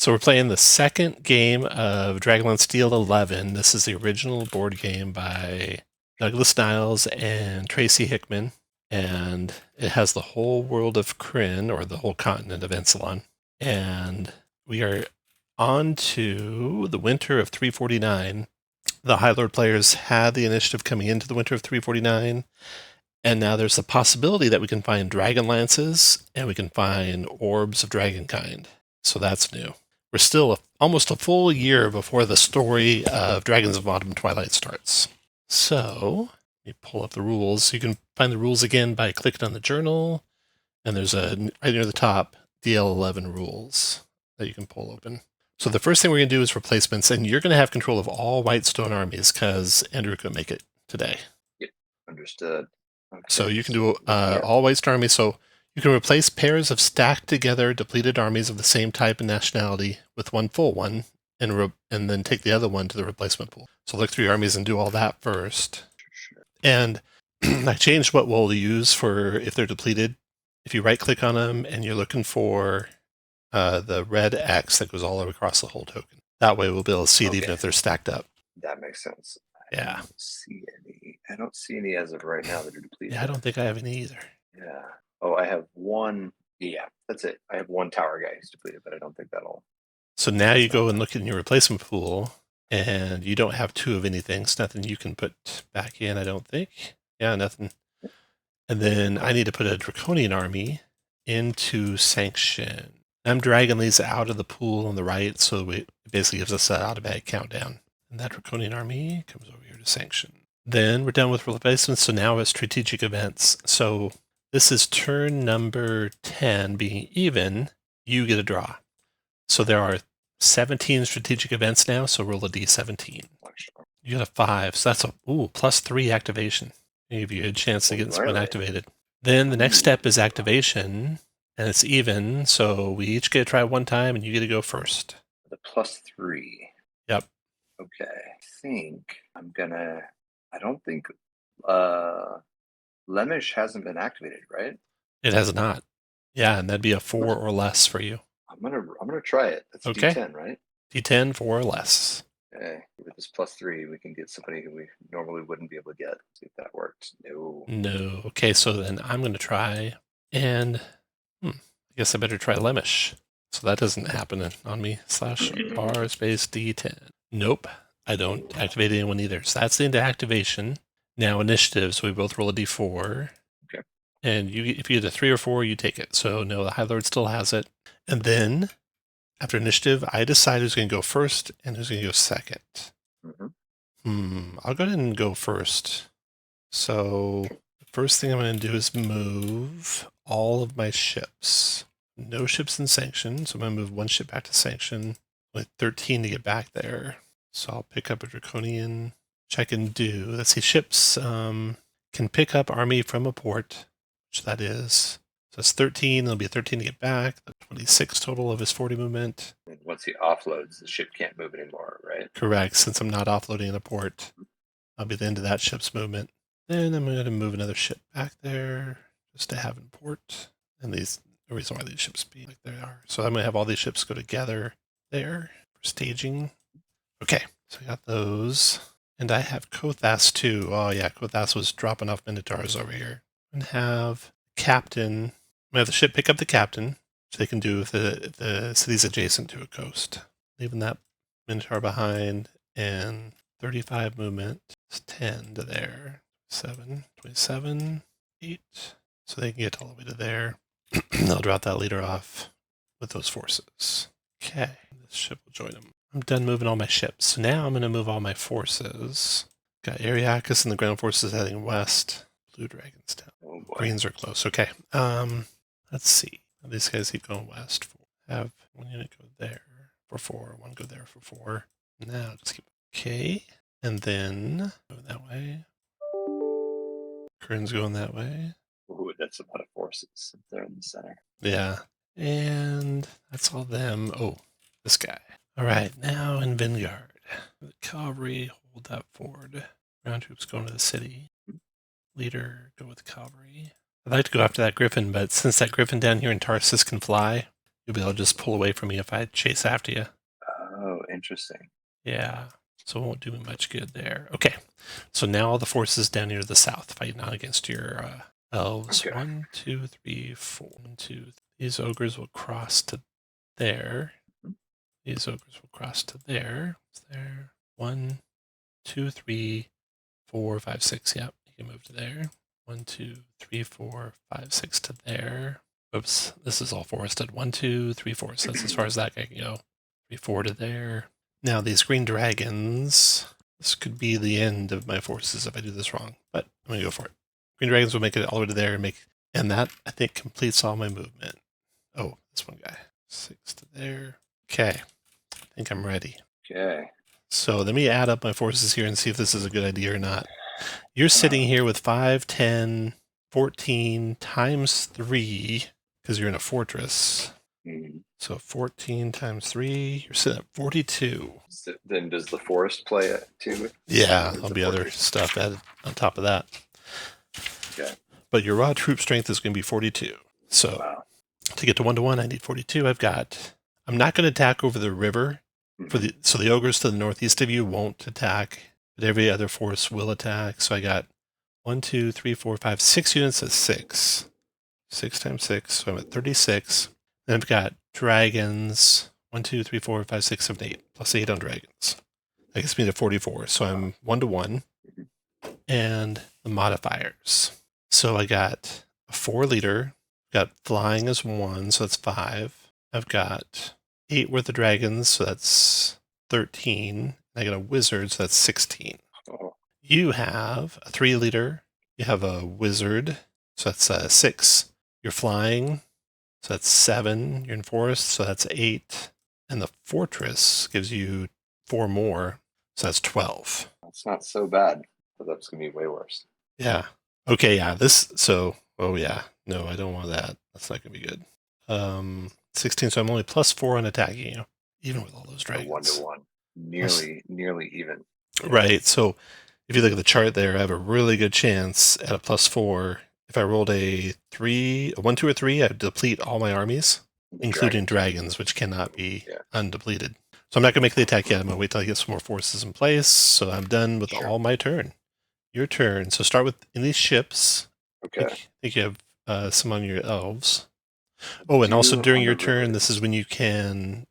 So we're playing the second game of Dragonlance Steel 11. This is the original board game by Douglas Niles and Tracy Hickman. And it has the whole world of Kryn, or the whole continent of Ansalon. And we are on to the winter of 349. The High Lord players had the initiative coming into the winter of 349. And now there's the possibility that we can find dragon lances and we can find orbs of dragonkind. So that's new. We're still almost a full year before the story of Dragons of Autumn Twilight starts. So, let me pull up the rules. You can find the rules again by clicking on the journal, and there's right near the top, DL11 rules that you can pull open. So the first thing we're going to do is replacements, and you're going to have control of all Whitestone armies because Andrew couldn't make it today. Yep, understood. Okay. So you can do all Whitestone armies. So you can replace pairs of stacked together depleted armies of the same type and nationality with one full one, and then take the other one to the replacement pool. So look through your armies and do all that first. Sure. And I changed what we'll use for if they're depleted. If you right-click on them and you're looking for the red X that goes all across the whole token, that way we'll be able to see it even if they're stacked up. That makes sense. Yeah. I don't see any as of right now that are depleted. Yeah, I don't think I have any either. Yeah. Oh, I have one. Yeah, that's it. I have one tower guy who's depleted, but I don't think that'll. So now you go and look in your replacement pool, and you don't have two of anything. It's nothing you can put back in, I don't think. Yeah, nothing. And then I need to put a Draconian army into Sanction. I'm dragging these out of the pool on the right, so it basically gives us an automatic countdown. And that Draconian army comes over here to Sanction. Then we're done with replacements, so now it's strategic events. So this is turn number 10 being even, you get a draw. So there are 17 strategic events now, so roll a d17. You got a 5, so that's a +3 activation. Give you a chance to get one activated. Then the next step is activation, and it's even, so we each get to try one time, and you get to go first. The +3. Yep. Okay. I think I'm gonna. I don't think Lemish hasn't been activated, right? It has not. Yeah, and that'd be a 4 or less for you. I'm gonna try it. That's okay. D10, right? D10, 4 or less. Okay. With this +3, we can get somebody who we normally wouldn't be able to get. Let's see if that works. No. Okay, so then I'm going to try, and I guess I better try Lemish. So that doesn't happen on me. /r space D10. Nope, I don't activate anyone either. So that's the end of activation. Now initiative, so we both roll a D4. Okay. And if you get a 3 or 4, you take it. So no, the High Lord still has it. And then after initiative, I decide who's going to go first and who's going to go second. I'll go ahead and go first. So the first thing I'm going to do is move all of my ships. No ships in Sanction, so I'm going to move one ship back to Sanction. With 13 to get back there. So I'll pick up a Draconian, which I can do. Let's see, ships can pick up army from a port, which that is. So it's 13, there'll be a 13 to get back, 26 total of his 40 movement. And once he offloads, the ship can't move anymore, right? Correct, since I'm not offloading the port. I'll be at the end of that ship's movement. Then I'm going to move another ship back there, just to have in port. And the reason why these ships be like they are. So I'm going to have all these ships go together there for staging. Okay, so I got those. And I have Feal-Thas too. Oh yeah, Feal-Thas was dropping off Minotaurs over here. And have captain. I'm going to have the ship pick up the captain, so they can do if the city's adjacent to a coast. Leaving that Minotaur behind, and 35 movement. It's 10 to there. 7, 27, 8. So they can get all the way to there. They'll drop that leader off with those forces. Okay, this ship will join them. I'm done moving all my ships. So now I'm going to move all my forces. Got Ariakas and the ground forces heading west. Blue Dragons down. Oh boy. Greens are close. Okay. Let's see. These guys keep going west. Have one unit go there for 4. One go there for 4. Now just keep. Okay. And then go that way. Khur's going that way. Ooh, that's a lot of forces up there in the center. Yeah. And that's all them. Oh, this guy. All right, now in Vanguard. The cavalry, hold that forward. Ground troops going to the city. Leader, go with cavalry. I'd like to go after that griffin, but since that griffin down here in Tarsus can fly, You'll be able to just pull away from me if I chase after you. Oh, interesting. Yeah, so it won't do me much good there. Okay, so now all the forces down here to the south fighting out against your elves. Okay. 1, 2, 3, 4. 1, 2. These ogres will cross to there. These ogres will cross to there. There. 1, 2, 3, 4, 5, 6. Yep, you can move to there. 1, 2, 3, 4, 5, 6 to there. Oops, this is all forested. 1, 2, 3, 4. So that's as far as that guy can go. 3, 4 to there. Now these green dragons. This could be the end of my forces if I do this wrong, but I'm gonna go for it. Green dragons will make it all the way to there and that I think completes all my movement. Oh, this one guy. 6 to there. Okay, I think I'm ready. Okay. So let me add up my forces here and see if this is a good idea or not. You're sitting here with 5, 10, 14 times 3 because you're in a fortress. So 14 times 3, you're sitting at 42. Then does the forest play it too? Yeah, there'll be other stuff added on top of that. Okay. But your raw troop strength is going to be 42. So to get to 1-to-1, I need 42. I'm not going to attack over the river. So the ogres to the northeast of you won't attack, but every other force will attack. So I got 1, 2, 3, 4, 5, 6 units of 6. 6 times 6, so I'm at 36. Then I've got dragons. 1, 2, 3, 4, 5, 6, 7, 8. Plus 8 on dragons. That gets me to 44. So I'm 1-to-1. And the modifiers. So I got a 4 leader. Got flying as 1, so that's 5. I've got 8 worth of dragons, so that's 13. I got a wizard, so that's 16. You have a 3 leader. You have a wizard, so that's 6. You're flying, so that's 7. You're in forest, so that's 8. And the fortress gives you 4 more, so that's 12. That's not so bad, but that's going to be way worse. Yeah. Okay, yeah. Oh yeah. No, I don't want that. That's not going to be good. 16, so I'm only plus 4 on attacking you, even with all those dragons. 1-to-1. Nearly even. Right, so if you look at the chart there, I have a really good chance at a plus 4. If I rolled a 1, 2, or 3, I'd deplete all my armies, including dragons, which cannot be undepleted. So I'm not going to make the attack yet. I'm going to wait till I get some more forces in place. So I'm done with all my turn. Your turn. So start with in these ships. Okay. I think you have some on your elves. Oh, and also during your turn, this is when you can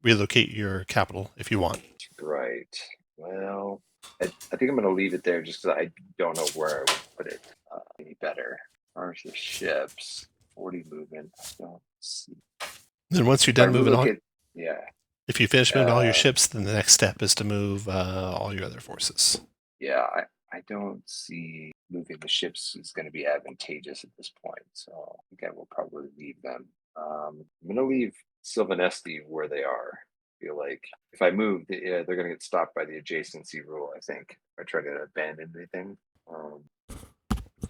relocate your capital if you want. Right. Well, I think I'm going to leave it there just because I don't know where I would put it any better. Ours the ships, 40 movement. Let's see. Then once you're done moving on, if you finish moving all your ships, then the next step is to move all your other forces. Yeah, I don't see moving the ships is going to be advantageous at this point, so I think I will probably leave them. I'm going to leave Silvanesti where they are. I feel like if I move, they're going to get stopped by the adjacency rule, I think, if I try to abandon anything.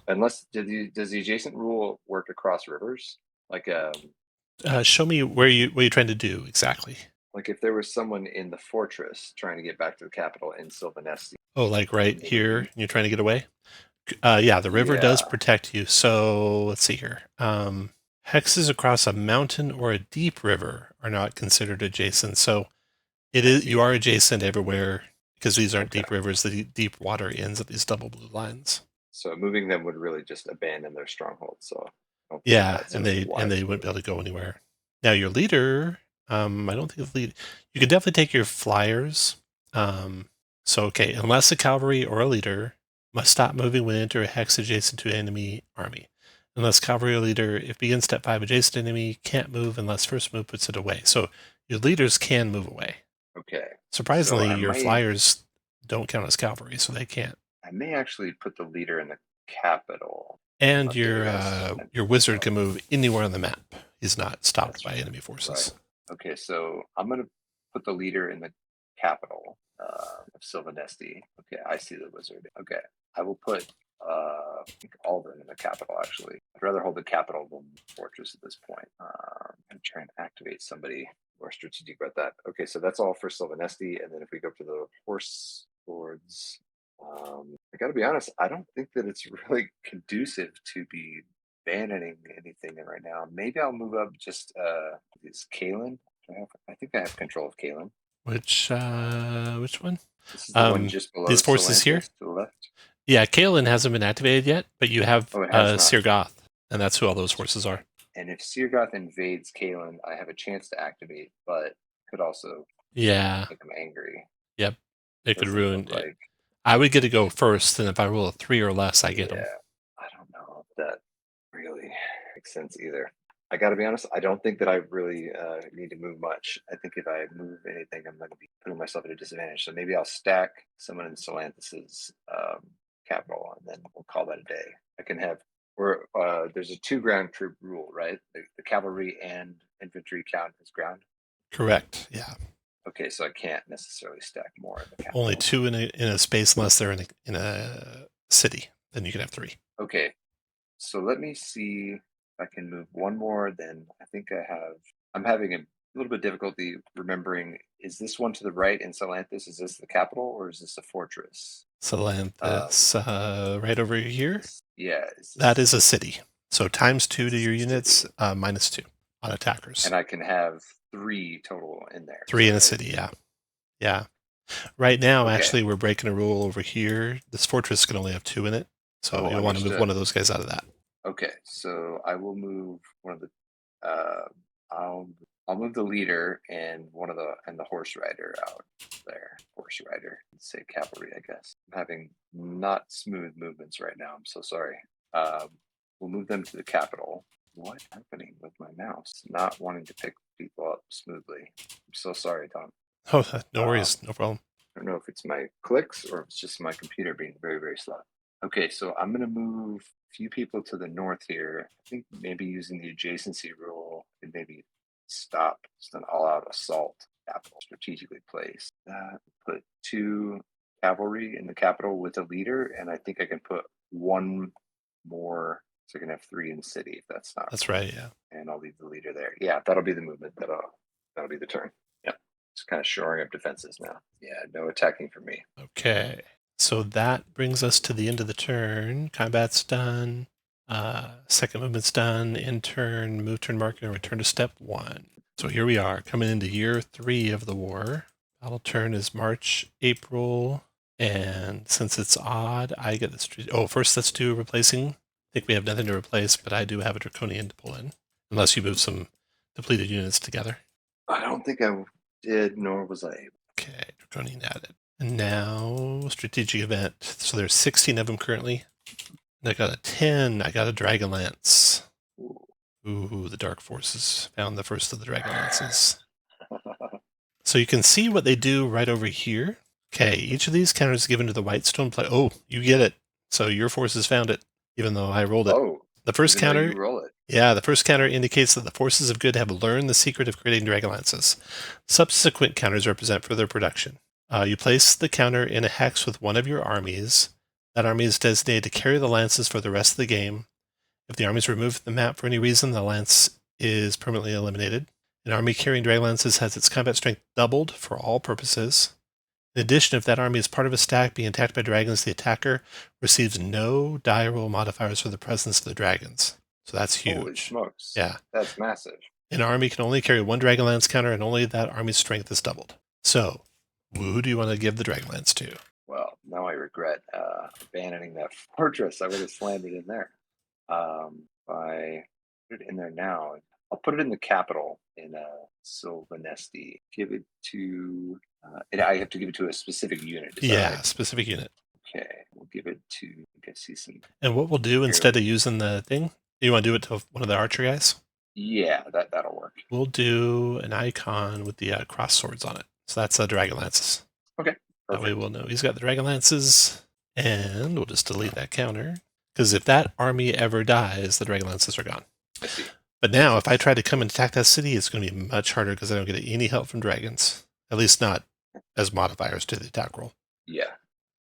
Unless, does the adjacent rule work across rivers? Like, show me what you're trying to do exactly. Like if there was someone in the fortress trying to get back to the capital in Silvanesti. Oh, like right here, you're trying to get away? Yeah, the river does protect you. So let's see here. Hexes across a mountain or a deep river are not considered adjacent. So you are adjacent everywhere because these aren't deep rivers. The deep water ends at these double blue lines. So moving them would really just abandon their stronghold. So yeah, and they wouldn't be able to go anywhere. Now your leader, I don't think the lead. You can definitely take your flyers. So okay, unless a cavalry or a leader must stop moving when enter a hex adjacent to an enemy army. Unless cavalry or leader, if begins step 5 adjacent enemy, can't move unless first move puts it away. So your leaders can move away. Okay. Surprisingly, your flyers don't count as cavalry, so they can't. I may actually put the leader in the capital. And your wizard can move anywhere on the map. He's not stopped by enemy forces. Right. Okay, so I'm going to put the leader in the capital of Silvanesti. Okay, I see the wizard. Okay, I will put I think all of them in the capital, actually. I'd rather hold the capital than the fortress at this point. I'm trying to activate somebody more strategic about that. Okay, so that's all for Silvanesti. And then if we go up to the horse lords, I got to be honest, I don't think that it's really conducive to be abandoning anything right now. Maybe I'll move up just is Kalen. I think I have control of Kalen. Which one? This is the one just below These forces here? Solantis to the left. Yeah, Kalen hasn't been activated yet, but you have Oh, it has not. Sirgoth, and that's who all those forces are. And if Sirgoth invades Kalen, I have a chance to activate, but could also make him angry. Yep. It could ruin it. Like, I would get to go first, and if I roll a 3 or less, I get him. I don't know if that really makes sense either. I got to be honest, I don't think that I really need to move much. I think if I move anything, I'm going to be putting myself at a disadvantage. So maybe I'll stack someone in Solantis' capital, and then we'll call that a day. I can have, there's a 2 ground troop rule, right? The cavalry and infantry count as ground. Correct, yeah. Okay, so I can't necessarily stack more in the capital. Only 2 in a space unless they're in a city. Then you can have 3. Okay, so let me see if I can move one more. Then I think I'm having a little bit of difficulty remembering. Is this one to the right in Solantis? Is this the capital or is this a fortress? Solantis, right over here? Yeah. That is a city. So times 2 to your units, minus 2 on attackers. And I can have 3 total in there. 3 in a city, yeah. Yeah. Right now, actually, we're breaking a rule over here. This fortress can only have 2 in it. So you'll want to move one of those guys out of that. Okay, so I will move one of the I'll move the leader and the horse rider out there. Horse rider, let's say cavalry, I guess. I'm having not smooth movements right now. I'm so sorry. We'll move them to the capital. What's happening with my mouse? Not wanting to pick people up smoothly. I'm so sorry, Tom. Oh, no worries, no problem. I don't know if it's my clicks or if it's just my computer being very, very slow. Okay, so I'm going to move a few people to the north here. I think maybe using the adjacency rule and maybe stop just an all-out assault capital strategically placed. Put 2 cavalry in the capital with a leader, and I think I can put 1 more, so I can have 3 in the city if that's not. That's right, yeah. And I'll leave the leader there. Yeah, that'll be the movement. That'll be the turn. Yeah, just kind of shoring up defenses now. Yeah, no attacking for me. Okay. So that brings us to the end of the turn. Combat's done. Second movement's done. End turn, move turn marker, and return to step 1. So here we are, coming into year 3 of the war. Battle turn is March, April, and since it's odd, I get this. First let's do replacing. I think we have nothing to replace, but I do have a Draconian to pull in, unless you move some depleted units together. I don't think I did, nor was I able. Okay, Draconian added. And now, strategic event. So there's 16 of them currently. And I got a 10. I got a DragonLance. Ooh, the Dark Forces found the first of the DragonLances. So you can see what they do right over here. Okay, each of these counters is given to the Whitestone player. Oh, you get it. So your forces found it, even though I rolled it. Oh, the first counter. You roll it. Yeah, the first counter indicates that the forces of good have learned the secret of creating DragonLances. Subsequent counters represent further production. You place the counter in a hex with one of your armies. That army is designated to carry the lances for the rest of the game. If the army is removed from the map for any reason, the lance is permanently eliminated. An army carrying Dragonlances has its combat strength doubled for all purposes. In addition, if that army is part of a stack being attacked by dragons, the attacker receives no die roll modifiers for the presence of the dragons. So that's huge. Holy smokes. Yeah. That's massive. An army can only carry 1 Dragonlance counter, and only that army's strength is doubled. So, who do you want to give the Dragonlance to? Well, now I regret abandoning that fortress. I would have slammed it in there. I put it in there now. I'll put it in the capital in Silvanesti. Give it to. I have to give it to a specific unit. Yeah, specific unit. Okay, we'll give it to. I can see some. And what we'll do instead of using the thing, you want to do it to one of the archer guys? Yeah, that'll work. We'll do an icon with the cross swords on it. So that's Dragonlances. Okay. That way we'll know he's got the Dragonlances, and we'll just delete that counter. Because if that army ever dies, the Dragonlances are gone. I see. But now, if I try to come and attack that city, it's going to be much harder because I don't get any help from dragons. At least not as modifiers to the attack roll. Yeah.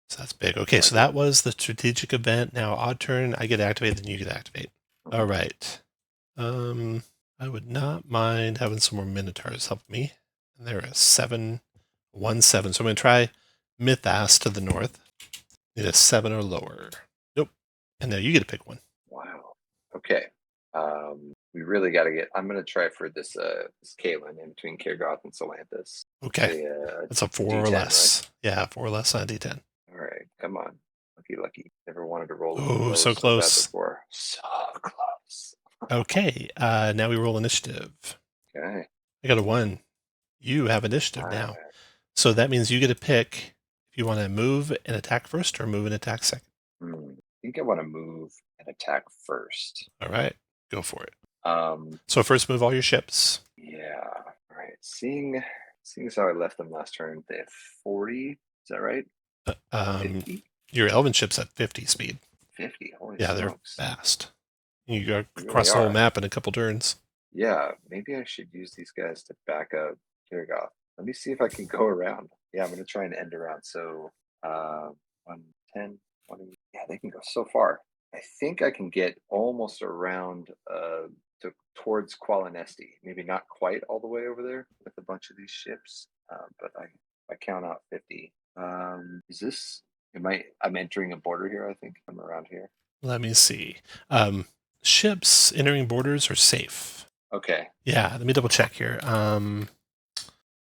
So that's big. Okay, so that was the strategic event. Now, odd turn, I get activated, then you get activate. All right. I would not mind having some more Minotaurs help me. And they're a 7, 1, 7. So I'm going to try Mythas to the north. Need a 7 or lower. Nope. And now you get to pick one. Wow. Okay. We really got to get. I'm gonna try for this Kalen in between Kirgoth and Solanthus. Okay. That's a 4 or D10, less. right? Yeah, 4 or less on a D10. All right, come on. Lucky. Never wanted to roll Oh, low so so bad close. before. So close. Okay, now we roll initiative. Okay. I got a 1. You have initiative now. So that means you get to pick if you want to move and attack first or move and attack second. I think I want to move and attack first. All right, go for it. Um, So first move all your ships. yeah. All right. Seeing as how I left them last turn, they have 40. Is that right? 50? Your elven ship's at 50 speed. 50. Holy Yeah, smokes. they're fast. You go They across really the whole are. map in a couple turns. Yeah, maybe I should use these guys to back up Kirgoth. Let me see if I can go around. Yeah, I'm going to try and end around. So 1, 10, 20. Yeah, they can go so far. I think I can get almost around towards Qualinesti. Maybe not quite all the way over there with a bunch of these ships, but I count out 50. Is this? I'm entering a border here. I think I'm around here. Let me see. Ships entering borders are safe. Okay. Yeah, let me double check here.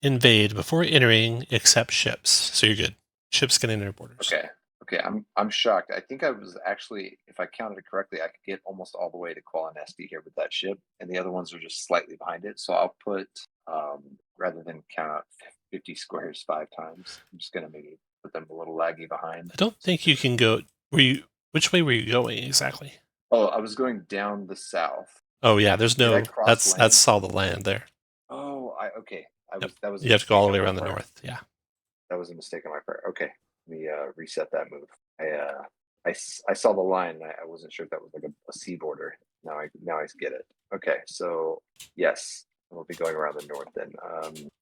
Invade before entering except ships. So you're good. Ships can enter borders. Okay, I'm shocked. I think I was actually, if I counted it correctly, I could get almost all the way to Qualinesti here with that ship, and the other ones are just slightly behind it. So I'll put, rather than count out 50 squares 5 times, I'm just gonna maybe put them a little laggy behind. I don't think you can go. Which way were you going exactly? Oh, I was going down the south. Oh yeah, there's Did I no. cross That's all the land there. Oh, okay. Yep. That was. You have to go all the way around the north. Yeah. That was a mistake on my part. Okay, let me reset that move. I saw the line. And I wasn't sure if that was like a sea border. Now I get it. Okay, so yes, we'll be going around the north then.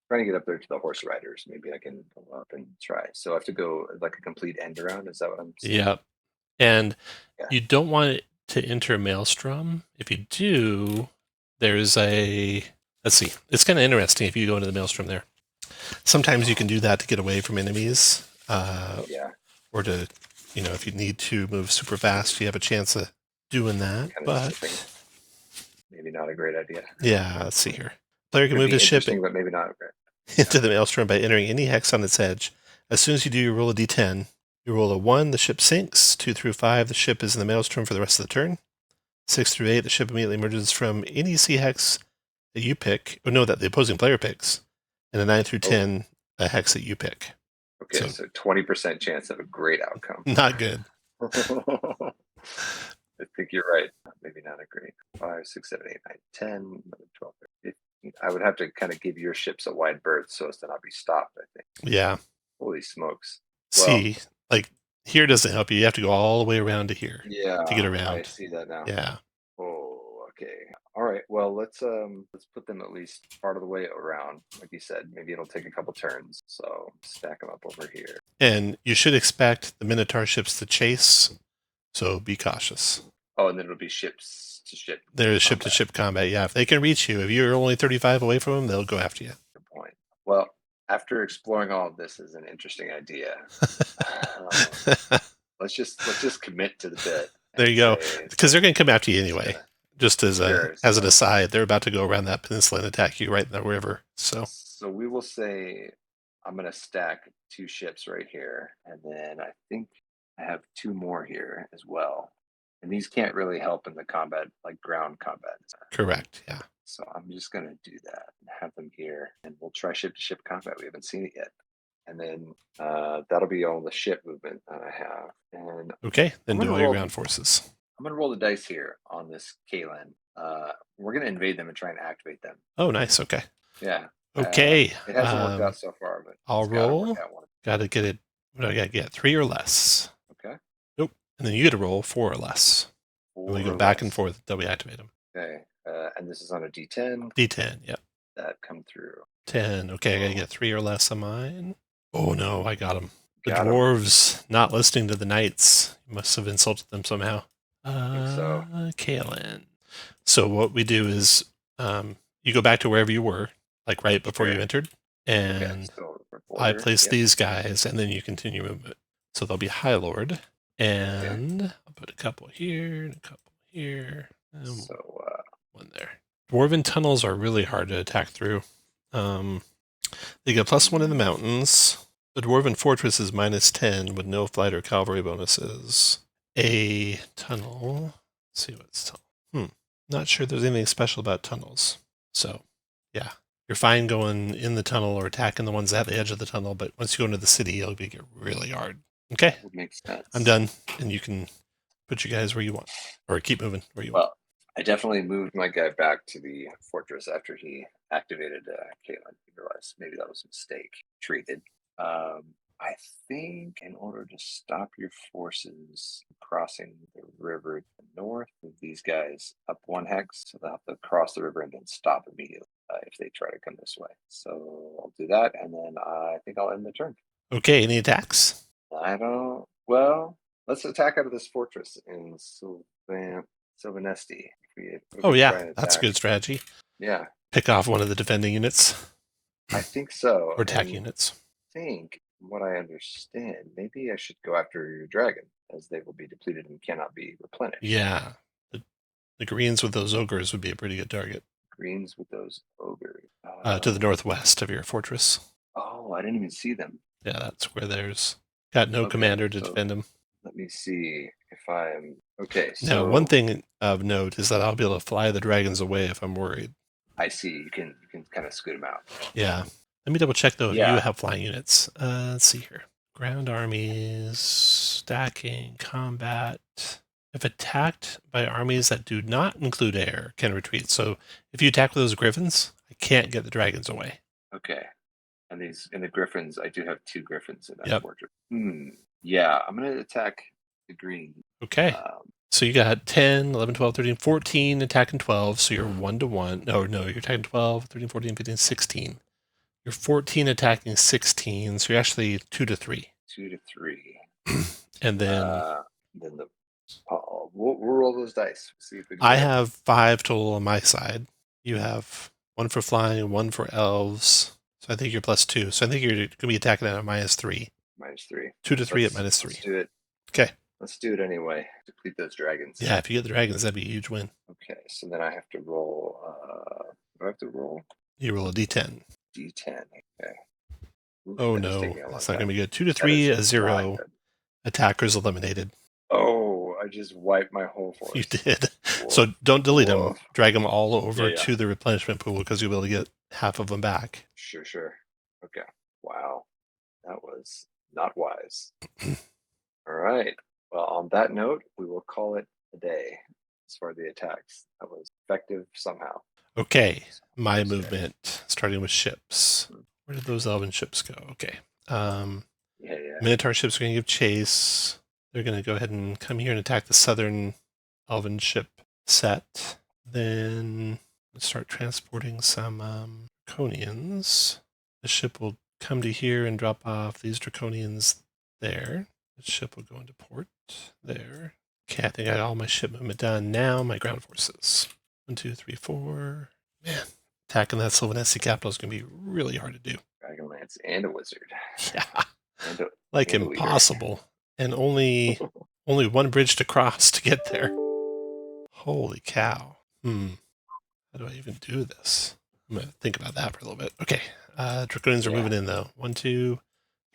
Trying to get up there to the horse riders. Maybe I can go up and try. So I have to go like a complete end around. Is that what I'm saying? Yep. And you don't want it to enter Maelstrom. If you do, there's a. Let's see. It's kind of interesting if you go into the Maelstrom there. Sometimes you can do that to get away from enemies. Or to, if you need to move super fast, you have a chance of doing that. But maybe not a great idea. Yeah, let's see here. Player can move his ship but maybe not into the Maelstrom by entering any hex on its edge. As soon as you do, you roll a d10. You roll a 1, the ship sinks. 2 through 5, the ship is in the Maelstrom for the rest of the turn. 6 through 8, the ship immediately emerges from any sea hex that you pick. Or no, that the opposing player picks. And a 9 through 10, a hex that you pick. Okay, so 20% chance of a great outcome. Not good. I think you're right. Maybe not a great. 5, 6, 7, 8, 9, 10, 12, 13, 15. I would have to kind of give your ships a wide berth so as to not be stopped, I think. Yeah. Holy smokes. See, here doesn't help you. You have to go all the way around to here. Yeah. To get around. I see that now. Yeah. Oh, okay. All right. Well, let's put them at least part of the way around. Like you said, maybe it'll take a couple turns. So stack them up over here. And you should expect the Minotaur ships to chase. So be cautious. Oh, and then it'll be ships to ship. There's ship to ship combat. Yeah, if they can reach you, if you're only 35 away from them, they'll go after you. Good point. Well, after exploring all of this is an interesting idea. Let's just commit to the bit. There you go. Because they're going to come after you anyway. Just as an aside, they're about to go around that peninsula and attack you right in the river. So we will say I'm going to stack 2 ships right here, and then I think I have 2 more here as well. And these can't really help in the combat, like ground combat. Correct. Yeah. So I'm just going to do that and have them here, and we'll try ship to ship combat. We haven't seen it yet. And then that'll be all the ship movement that I have. And okay, then do all your ground forces. I'm going to roll the dice here on this Kalen. We're going to invade them and try and activate them. Oh, nice. Okay. Yeah. Okay. It hasn't worked out so far, but I'll roll. Got to get it. What do I got to get? 3 or less. Okay. Nope. And then you get to roll 4 or less. And we go back and forth until we activate them. Okay. And this is on a D10. D10. Yep. That come through. 10. Okay, I got to get 3 or less on mine. Oh no, I got them. The dwarves not listening to the knights. You must have insulted them somehow. Kalen. So what we do is you go back to wherever you were, like right before you entered, and I place these guys, and then you continue movement. So they'll be High Lord, and I'll put a couple here and a couple here. So, One there. Dwarven tunnels are really hard to attack through. They get +1 in the mountains. The Dwarven fortress is -10 with no flight or cavalry bonuses. A tunnel. Let's see what's tunnel. Not sure there's anything special about tunnels. So, yeah. You're fine going in the tunnel or attacking the ones at the edge of the tunnel, but once you go into the city, it'll get really hard. Okay. that would make sense. I'm done, and you can put you guys where you want, or keep moving where you want. Well, I definitely moved my guy back to the fortress after he activated Caitlin. He realized maybe that was a mistake. Treated. I think in order to stop your forces crossing the river to the north, move these guys up 1 hex, so they'll have to cross the river and then stop immediately if they try to come this way. So I'll do that, and then I think I'll end the turn. Okay, any attacks? Well, let's attack out of this fortress in Silvanesti. Oh yeah, that's a good strategy. Yeah, Pick off one of the defending units I think so. or attack And units. I think, from what I understand, maybe I should go after your dragon, as they will be depleted and cannot be replenished. Yeah, the greens with those ogres would be a pretty good target. Greens with those ogres. To the northwest of your fortress. Oh, I didn't even see them. Yeah, that's where there's got no commander to defend them. Let me see if I'm okay. So Now, one thing of note is that I'll be able to fly the dragons away if I'm worried. I see. You can kind of scoot them out. Yeah. Let me double check though if Yeah. you have flying units. Let's see here. Ground armies, stacking, combat. If attacked by armies that do not include air, can retreat. So if you attack with those griffins, I can't get the dragons away. Okay. And the griffins, I do have 2 griffins in that Yep. fortress. Yeah, I'm gonna attack the green. Okay. So you got 10, 11, 12, 13, 14 attacking 12. So you're 1-1. No, you're attacking 12, 13, 14, 15, 16. You're 14 attacking 16. So you're actually 2-3. 2-3. And then we'll roll those dice. See if we can I have 5 total on my side. You have 1 for flying and 1 for elves. So I think you're +2. So I think you're going to be attacking at a -3. -3. 2-3 at -3. Let's do it. Okay. Let's do it anyway. Deplete those dragons. Yeah, if you get the dragons, that'd be a huge win. Okay, so then I have to roll. Do I have to roll? You roll a D10. D10. Okay. Ooh, Oh that is no, taking a long that's not time. going to be good. 2-3, That a is 0. not good. Attackers eliminated. Oh, I just wiped my whole force. You did. Whoa. So don't delete them. Whoa. Drag them all over Yeah. to the replenishment pool because you'll be able to get half of them back. Sure. Okay. Wow. That was not wise. All right. Well, on that note, we will call it a day as far as the attacks. That was effective somehow. Okay, my movement, starting with ships. Where did those elven ships go? Okay. Yeah. Minotaur ships are going to give chase. They're going to go ahead and come here and attack the southern elven ship set. Then start transporting some draconians. The ship will come to here and drop off these draconians there. The ship will go into port there. Okay, I think I got all my ship movement done. Now my ground forces. 1, 2, 3, 4. Man, attacking that Silvanesti capital is going to be really hard to do. Dragonlance and a wizard. Yeah, And like and a leader. impossible. And only 1 bridge to cross to get there. Holy cow. How do I even do this? I'm going to think about that for a little bit. Okay, draconians are moving in though. 1, 2,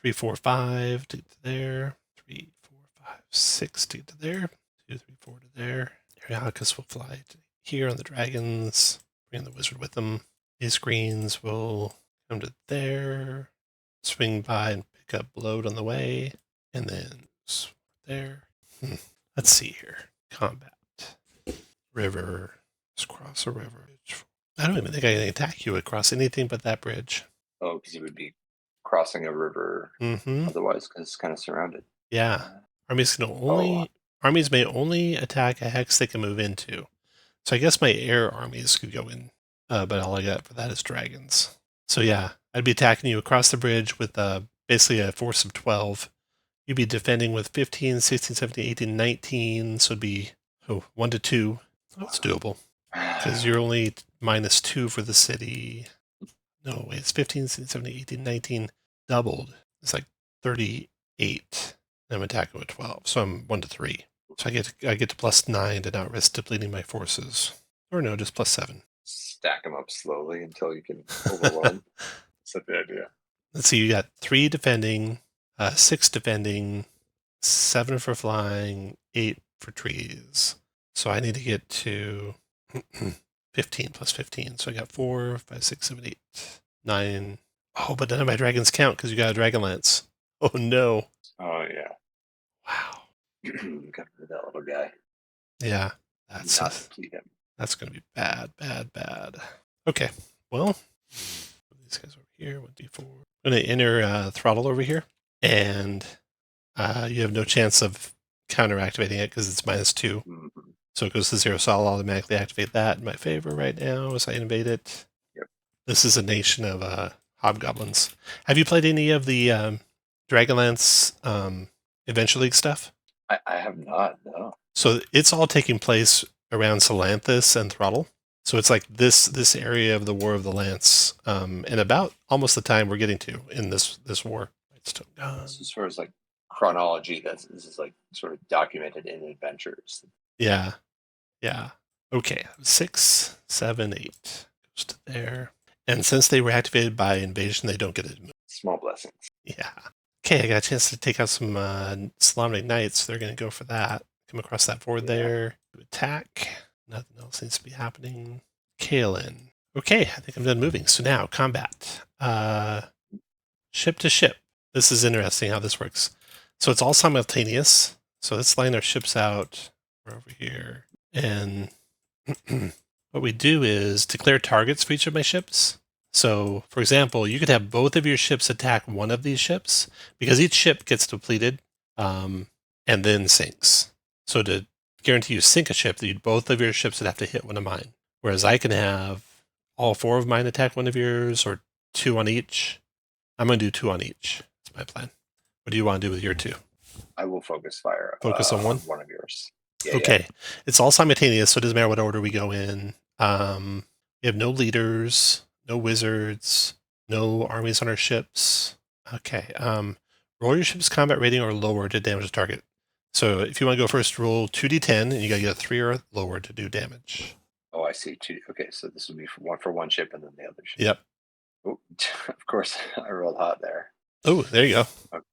3, 4, 5 to get to there. 3, 4, 5, 6 to get to there. 2, 3, 4 to there. Ariakas will fly to here on the dragons. Bring the wizard with them. These greens will come to there. Swing by and pick up load on the way. And then there. Let's see here. Combat. River. Just cross a river. I don't even think I can attack you across anything but that bridge. Oh, because you would be crossing a river otherwise, because it's kind of surrounded. Yeah. Armies may only attack a hex they can move into. So I guess my air armies could go in, but all I got for that is dragons. So yeah, I'd be attacking you across the bridge with basically a force of 12. You'd be defending with 15, 16, 17, 18, 19. So it'd be 1 to 2. That's doable. Because you're only -2 for the city. No, wait, it's 15, 16, 17, 18, 19 doubled. It's like 38. I'm attacking with 12. So I'm 1 to 3. So I get to +9 to not risk depleting my forces. Or no, just +7. Stack them up slowly until you can overwhelm. That's the idea. Let's see, you got 3 defending, 6 defending, 7 for flying, 8 for trees. So I need to get to 15 plus 15. So I got 4, 5, 6, 7, 8, 9. Oh, but none of my dragons count because you got a DragonLance. Oh no. Oh yeah. Wow. Got rid of that little guy. Yeah. Not deplete him. That's going to be bad, bad, bad. Okay. Well, these guys over here, 1d4. I'm going to enter throttle over here. And you have no chance of counter activating it because it's -2. Mm-hmm. So it goes to 0, so I'll automatically activate that in my favor right now as I invade it. Yep. This is a nation of hobgoblins. Have you played any of the Dragonlance Adventure League stuff? I have not, no. So it's all taking place around Salah-Khan and Throttle. So it's like this area of the War of the Lance, and about almost the time we're getting to in this war. So as far as like chronology, this is like sort of documented in adventures. Yeah. Yeah. Okay. 6, 7, 8 goes to there. And since they were activated by invasion, they don't get it. Small blessings. Yeah. Okay, I got a chance to take out some Solamnic Knights. They're going to go for that. Come across that board there. Attack. Nothing else needs to be happening. Kaelin. Okay, I think I'm done moving. So now, combat. Ship to ship. This is interesting how this works. So it's all simultaneous. So let's line our ships out. We're over here. And what we do is declare targets for each of my ships. So, for example, you could have both of your ships attack one of these ships because each ship gets depleted and then sinks. So to guarantee you sink a ship, both of your ships would have to hit one of mine. Whereas I can have all 4 of mine attack one of yours or 2 on each. I'm going to do 2 on each. That's my plan. What do you want to do with your 2? I will focus fire. Focus on one? One of yours. Yeah, okay. Yeah. It's all simultaneous, so it doesn't matter what order we go in. We have no leaders, no wizards, no armies on our ships. Okay. Roll your ship's combat rating or lower to damage the target. So if you want to go first, roll 2d10, and you got to get a 3 or lower to do damage. Oh, I see. 2. Okay, so this would be for one ship and then the other ship. Yep. Oh, of course, I rolled hot there. Oh, there you go. Okay,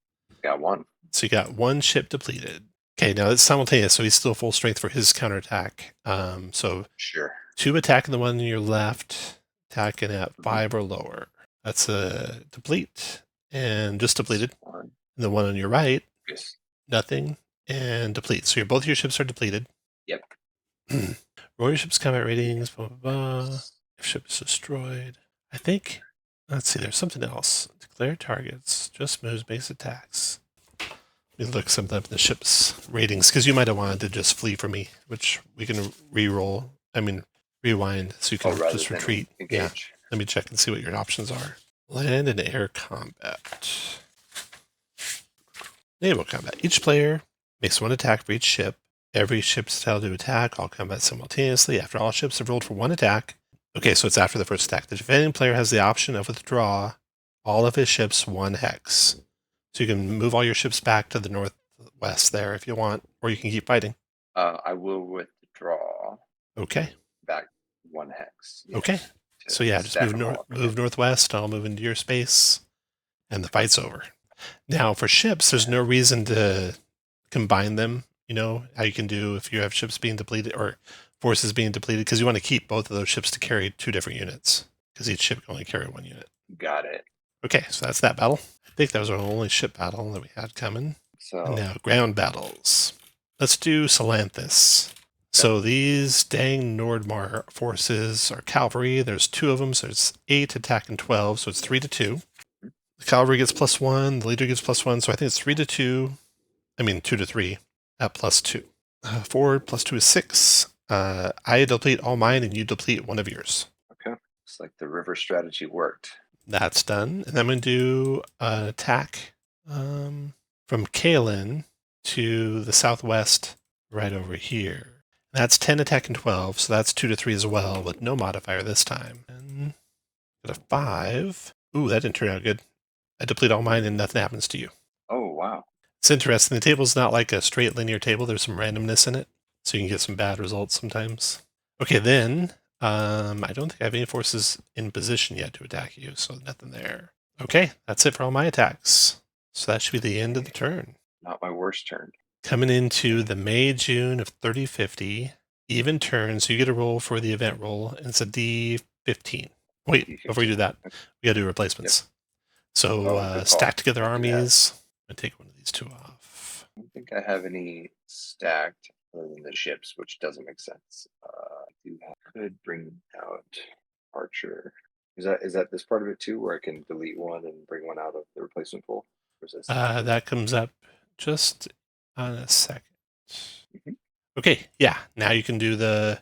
got 1. So you got 1 ship depleted. Okay, now it's simultaneous, so he's still full strength for his counterattack. So sure. 2 attacking the one on your left, attacking at 5 or lower. That's a deplete, and just depleted. And the one on your right, yes. Nothing, and deplete. So both your ships are depleted. Yep. Roll your ship's combat ratings, blah, blah, blah. If ship is destroyed. I think, let's see, there's something else. Declare targets, just moves, makes attacks. Let me look something up in the ship's ratings, because you might have wanted to just flee from me, which we can rewind, so you can just retreat. Engage. Yeah. Let me check and see what your options are. Land and air combat. Naval combat. Each player makes 1 attack for each ship. Every ship's style to attack, all combat simultaneously. After all ships have rolled for 1 attack. Okay, so it's after the first attack. The defending player has the option of withdraw all of his ships 1 hex. So you can move all your ships back to the northwest there if you want, or you can keep fighting. I will withdraw. Okay. Back 1 hex. Yeah, okay. So yeah, just move northwest. I'll move into your space, and the fight's over. Now for ships, there's no reason to combine them. You know how you can do if you have ships being depleted or forces being depleted, because you want to keep both of those ships to carry 2 different units, because each ship can only carry 1 unit. Got it. Okay, so that's that battle. I think that was our only ship battle that we had coming. So and now ground battles. Let's do Salanthus. So these dang Nordmar forces are cavalry. There's 2 of them, so it's 8 attack and 12, so it's 3 to 2. The cavalry gets +1, the leader gets +1, so I think it's 3 to 2. I mean 2 to 3 at +2. 4 + 2 is 6. I deplete all mine, and you deplete 1 of yours. Okay, it's like the river strategy worked. That's done, and I'm going to do an attack from Kaelin to the southwest, right over here. That's 10 attack and 12, so that's 2 to 3 as well, with no modifier this time. And got a 5. Ooh, that didn't turn out good. I deplete all mine and nothing happens to you. Oh, wow. It's interesting. The table's not like a straight linear table. There's some randomness in it, so you can get some bad results sometimes. Okay, then I don't think I have any forces in position yet to attack you, so nothing there. Okay, that's it for all my attacks. So that should be the end of the turn. Not my worst turn. Coming into the May-June of 3050, even turn, so you get a roll for the event roll, and it's a D15. Wait, D15. before you do that, we gotta do replacements. Yep. So stack together armies. I'm gonna take one of these two off. I don't think I have any stacked other than the ships, which doesn't make sense. Could bring out Archer. Is that this part of it too, where I can delete one and bring one out of the replacement pool? Or is this that comes up just on a second. Okay, yeah. Now you can do the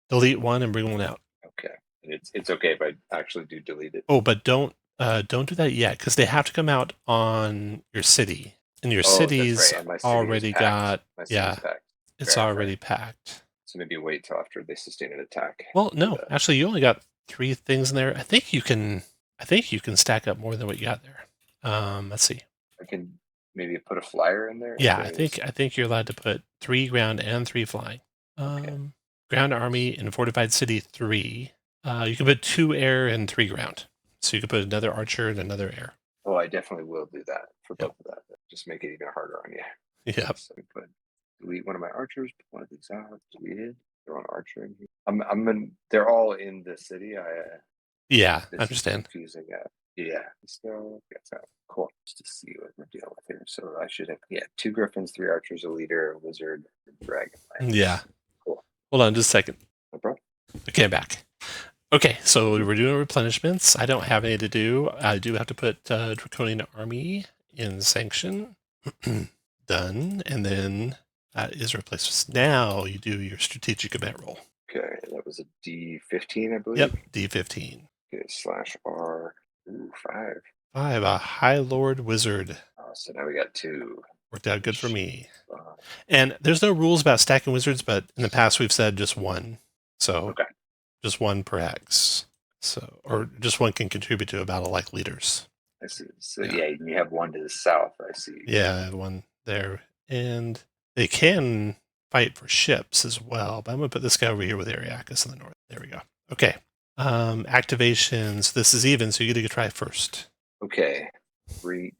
delete one and bring one out. Okay, and it's okay if I actually do delete it. Oh, but don't do that yet, because they have to come out on your city, and your city's right. And my already got packed. It's already packed. So maybe wait till after they sustain an attack. Well, no, actually, you only got 3 things in there. I think you can stack up more than what you got there. Let's see. I can maybe put a flyer in there. Yeah, I think you're allowed to put 3 ground and 3 flying. Okay. Ground army in fortified city 3. You can put 2 air and 3 ground. So you can put another archer and another air. Oh, I definitely will do that for both of that. Just make it even harder on you. Yep. So delete one of my archers, put one of these out, deleted, throw an archer in here. They're all in the city. I understand. Confusing. Yeah. So cool. Just to see what we're dealing with here. So I should have 2 griffins, 3 archers, a leader, a wizard, a dragon. Yeah. Cool. Hold on just a second. No problem. Okay, I'm back. Okay, so we're doing replenishments. I don't have any to do. I do have to put Draconian Army in sanction. Done. And then is replacements. Now you do your strategic event roll. Okay, that was a D15, I believe. Yep, D15. Okay, /R. Ooh, 5. 5, a High Lord Wizard. So now we got 2. Worked out good for me. And there's no rules about stacking wizards, but in the past we've said just 1. So just 1 per hex. So, or just 1 can contribute to a battle like leaders. I see. So you have 1 to the south, I see. Yeah, I have 1 there. And they can fight for ships as well, but I'm going to put this guy over here with Ariakas in the north. There we go. Okay. Activations. This is even, so you get to try first. Okay. Great.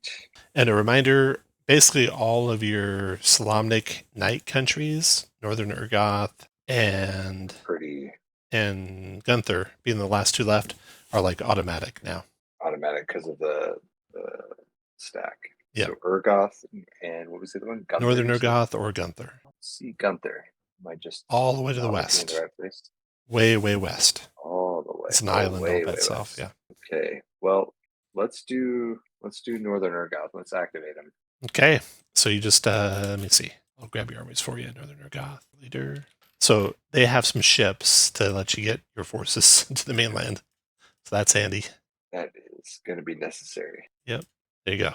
And a reminder, basically all of your Solamnic Knight countries, Northern Urgoth and Gunther, being the last 2 left, are like automatic now. Automatic because of the stack. Yeah. So Urgoth and what was the other one? Gunther, Northern Urgoth or Gunther. Let's see, Gunther. Am I just all the way to the west? The right place? Way west. All the way. It's an island all by itself. Yeah. Okay. Well, let's do Northern Urgoth. Let's activate them. Okay. So you just let me see. I'll grab your armies for you. Northern Urgoth leader. So they have some ships to let you get your forces to the mainland. So that's handy. That is going to be necessary. Yep. There you go.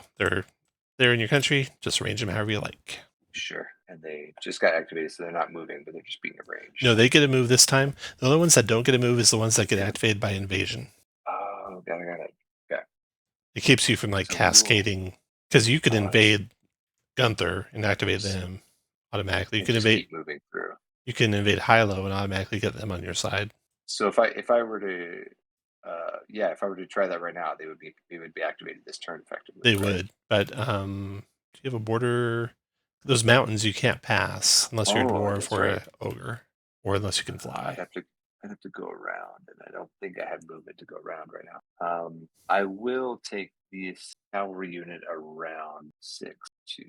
They're in your country. Just arrange them however you like. Sure. And they just got activated, so they're not moving, but they're just being arranged. No, they get a move this time. The only ones that don't get a move is the ones that get activated by invasion. Oh, got it. Okay. It keeps you from cascading, because you could invade Gunther and activate them automatically. You can invade. Keep moving through. You can invade Hilo and automatically get them on your side. So if I were to if I were to try that right now, they would be activated this turn effectively. They would, but do you have a border? Those mountains you can't pass unless you're a dwarf or an ogre, or unless you can fly. I'd have to go around, and I don't think I have movement to go around right now. I will take this cavalry unit around 6 to.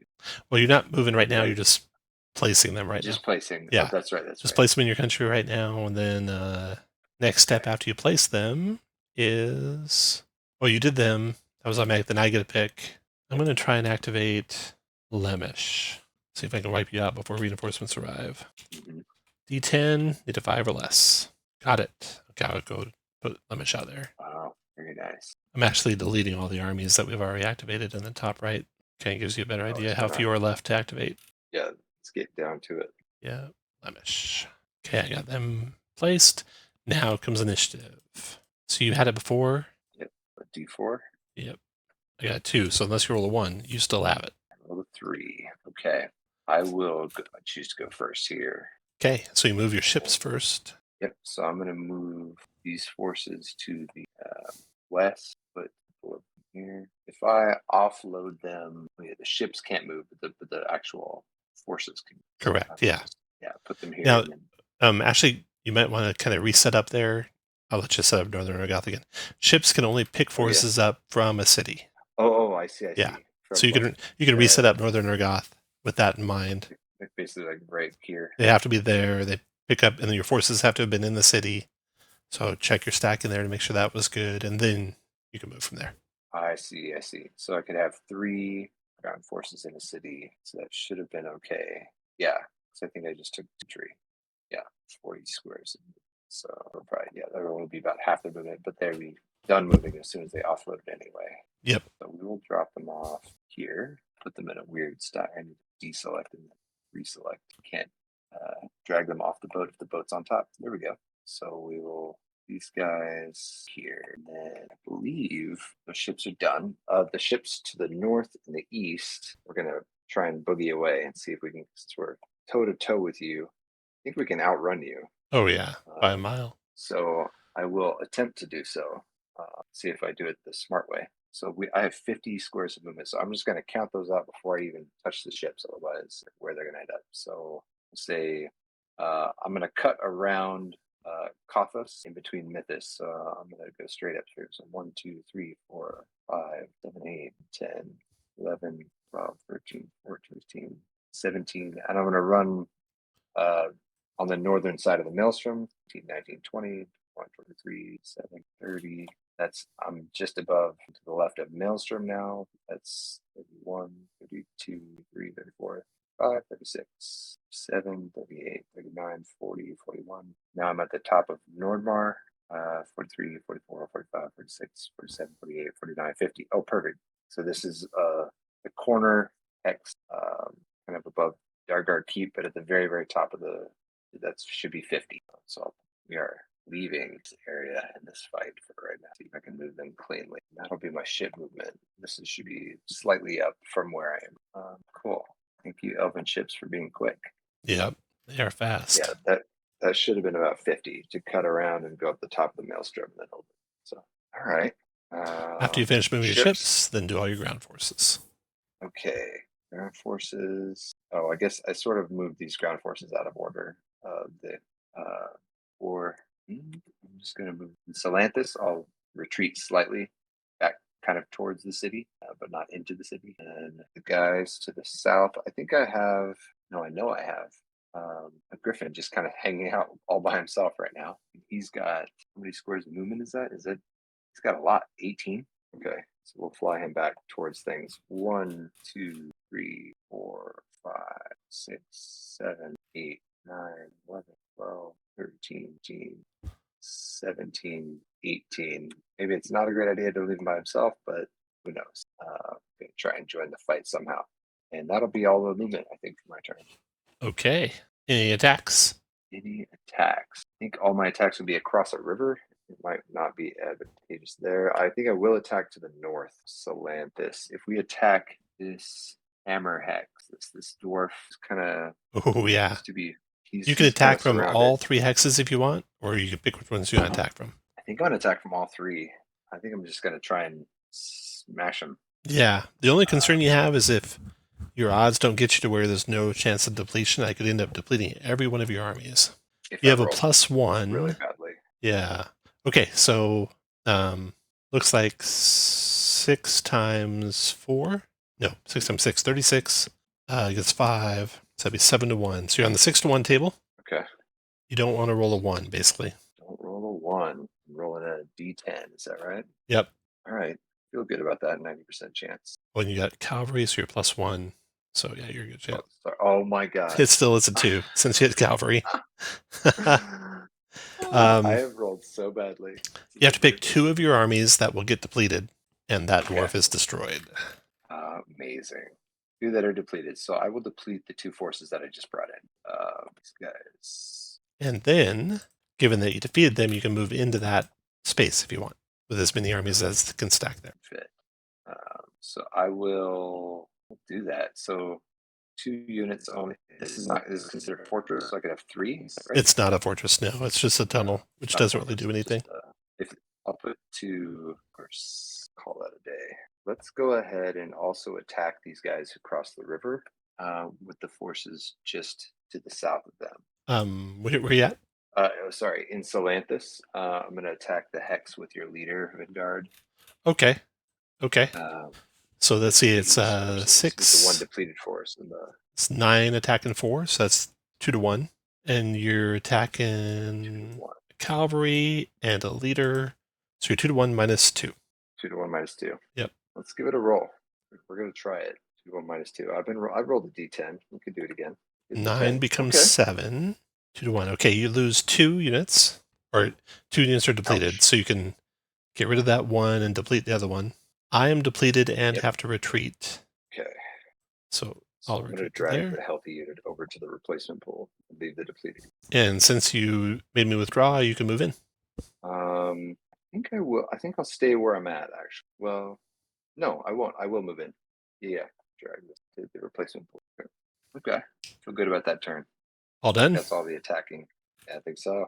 Well, you're not moving right now. You're just placing them right now. Just placing. Yeah, that's right. Just place them in your country right now, and then next step after you place them is, you did them. That was automatic. Then I get a pick. I'm going to try and activate Lemish. See if I can wipe you out before reinforcements arrive. D10, need a 5 or less. Got it. Okay, I'll go put Lemish out there. Wow, very nice. I'm actually deleting all the armies that we've already activated in the top right. Okay, it gives you a better idea how few are left to activate. Yeah, let's get down to it. Yeah, Lemish. Okay, I got them placed. Now comes initiative. So you had it before? Yep, a D4. Yep. I got a 2, so unless you roll a 1, you still have it. Roll a 3. Okay. I will choose to go first here. Okay, so you move your ships first. Yep. So I'm going to move these forces to the west. Put here. If I offload them, the ships can't move, but the actual forces can. Correct. Yeah. Yeah. Put them here. Now, and then, actually, you might want to kind of reset up there. I'll let you set up Northern Argoth again. Ships can only pick forces up from a city. oh, I see. I Yeah. see. So you can reset up Northern Argoth with that in mind. Basically, like right here. They have to be there. They pick up, and then your forces have to have been in the city. So check your stack in there to make sure that was good, and then you can move from there. I see. I see. So I could have 3 ground forces in a city. So that should have been okay. Yeah. So I think I just took 3. Yeah. 40 squares. So probably, yeah, that will be about half the movement, but they'll be done moving as soon as they offload it anyway. Yep. So we will drop them off here, put them in a weird stack. I need to deselect and then reselect. Can't drag them off the boat if the boat's on top. There we go. So we will these guys here. And then I believe the ships are done. The ships to the north and the east, we're going to try and boogie away and see if we can, since we're toe to toe with you, I think we can outrun you. Oh, yeah, by a mile. So I will attempt to do so. See if I do it the smart way. So I have 50 squares of movement. So I'm just going to count those out before I even touch the ships. Otherwise, where they're going to end up. So say I'm going to cut around Kothos in between Mythos. So I'm going to go straight up here. So 1, 2, 3, 4, 5, 7, 8, 10, 11, 12, 13, 14, 15, 17. And I'm going to run on the northern side of the Maelstrom, 18, 19, 20, 23, 7, 30. I'm just above to the left of Maelstrom now. That's 31, 32, 33, 34, 35, 36, 7, 38, 39, 40, 41. Now I'm at the top of Nordmar, 43, 44, 45, 46, 47, 48, 49, 50. Oh, perfect. So this is the corner X, kind of above Dargar Keep, but at the very, very top of that should be 50. So we are leaving this area in this fight for right now. See if I can move them cleanly. That'll be my ship movement. This should be slightly up from where I am. Cool. Thank you, Elven ships, for being quick. Yep, they are fast. Yeah, that should have been about 50 to cut around and go up the top of the Maelstrom. Then so, all right. After you finish moving your ships, then do all your ground forces. Okay, ground forces. Oh, I guess I sort of moved these ground forces out of order. I'm just going to move Salah-Khan. I'll retreat slightly back kind of towards the city, but not into the city. And the guys to the south, I know I have a griffin just kind of hanging out all by himself right now. He's got, how many squares of movement is that? He's got a lot, 18. Okay, so we'll fly him back towards things. 1, 2, 3, 4, 5, 6, 7, 8, 9, 11, 12, 13, 17, 18. Maybe it's not a great idea to leave him by himself, but who knows? I'm going to try and join the fight somehow. And that'll be all the movement, I think, for my turn. Okay. Any attacks? Any attacks? I think all my attacks would be across a river. It might not be advantageous there. I think I will attack to the north, Salah-Khan. If we attack this hammer hex, this dwarf is kind of... Oh, yeah. You can attack from all 3 hexes if you want, or you can pick which ones you want to attack from. I think I'm going to attack from all 3. I think I'm just going to try and smash them. Yeah. The only concern you have is if your odds don't get you to where there's no chance of depletion, I could end up depleting every one of your armies. If you have a +1. Really badly. Yeah. Okay, so looks like 6 times 4. No, 6 times 6, 36. Gets 5. So that'd be 7 to 1. So you're on the 6 to 1 table. Okay. You don't want to roll a 1, basically. Don't roll a 1. I'm rolling a D10. Is that right? Yep. All right. Feel good about that. 90% chance. Well, you got cavalry, so you're +1. So yeah, you're a good chance. Oh my god. It still is a 2 since you hit cavalry. I have rolled so badly. You have to pick 2 of your armies that will get depleted, and that dwarf is destroyed. Amazing. 2 that are depleted. So I will deplete the 2 forces that I just brought in. These guys. And then, given that you defeated them, you can move into that space if you want, with as many armies as can stack there. Fit. So I will we'll do that. So 2 units only. This is considered a fortress, so I could have 3. Is that right? It's not a fortress, no. It's just a tunnel, which Not a doesn't really fortress, do anything. just, if I'll put 2, of course, call that a day. Let's go ahead and also attack these guys who cross the river with the forces just to the south of them. Where you at? Sorry, in Feal-Thas. I'm going to attack the hex with your leader, Vidgard. Okay. Okay. So let's see, it's With 6. the 1 depleted force. It's 9 attacking 4, so that's 2 to 1. And you're attacking cavalry and a leader. So you're 2 to 1 minus 2. 2 to 1 minus 2. Yep. Let's give it a roll. We're going to try it. 2 to 1 minus 2. I've rolled a d10. We could do it again. 9 becomes 7. 2 to 1. Okay, you lose 2 units, or 2 units are depleted. Ouch. So you can get rid of that one and deplete the other one. I am depleted and have to retreat. Okay. So I'm going to drag the healthy unit over to the replacement pool and leave the depleted. And since you made me withdraw, you can move in. I think I will. I think I'll stay where I'm at, actually. Well, no, I won't. I will move in. Yeah, drag this to the replacement pool. Okay. Feel good about that turn. All done? That's all the attacking. Yeah, I think so.